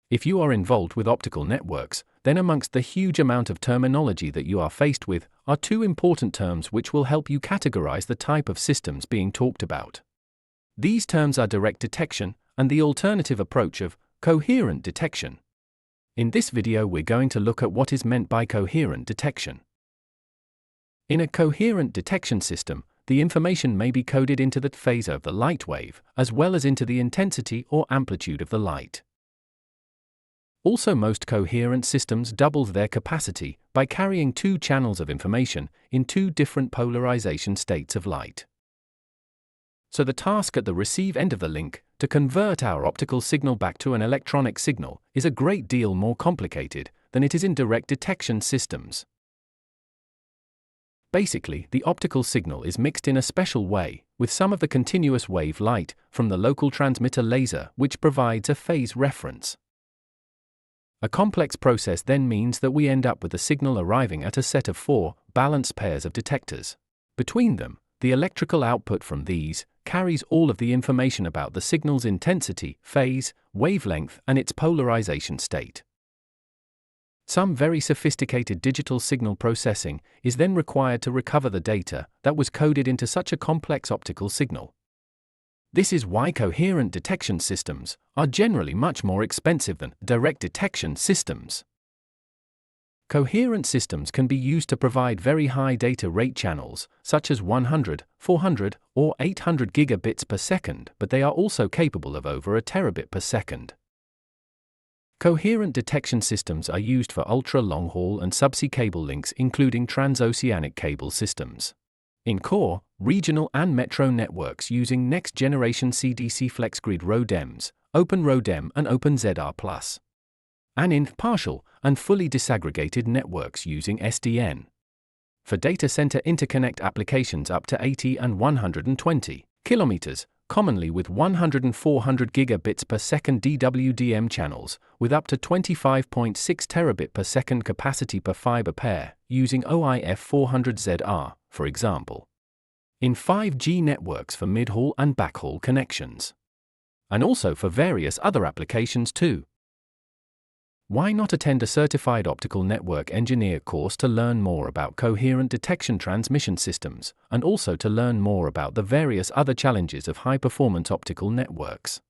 If you are involved with optical networks, then amongst the huge amount of terminology that you are faced with are two important terms which will help you categorize the type of systems being talked about. These terms are direct detection and the alternative approach of coherent detection. In this video, we're going to look at what is meant by coherent detection. In a coherent detection system, the information may be coded into the phase of the light wave, as well as into the intensity or amplitude of the light. Also, most coherent systems double their capacity by carrying two channels of information in two different polarization states of light. So the task at the receive end of the link, to convert our optical signal back to an electronic signal, is a great deal more complicated than it is in direct detection systems. Basically, the optical signal is mixed in a special way with some of the continuous wave light from the local transmitter laser, which provides a phase reference. A complex process then means that we end up with the signal arriving at a set of four balanced pairs of detectors. Between them, the electrical output from these carries all of the information about the signal's intensity, phase, wavelength, and its polarization state. Some very sophisticated digital signal processing is then required to recover the data that was coded into such a complex optical signal. This is why coherent detection systems are generally much more expensive than direct detection systems. Coherent systems can be used to provide very high data rate channels, such as 100, 400, or 800 gigabits per second, but they are also capable of over a terabit per second. Coherent detection systems are used for ultra-long-haul and subsea cable links, including transoceanic cable systems. In core, regional and metro networks using next-generation CDC FlexGrid ROADMs, OpenROADM and OpenZR+. And in partial and fully disaggregated networks using SDN. For data center interconnect applications up to 80 and 120 kilometers, commonly with 100 and 400 gigabits per second DWDM channels, with up to 25.6 terabit per second capacity per fiber pair, using OIF 400ZR, for example. In 5G networks for mid-haul and backhaul connections. And also for various other applications too. Why not attend a certified optical network engineer course to learn more about coherent detection transmission systems, and also to learn more about the various other challenges of high-performance optical networks?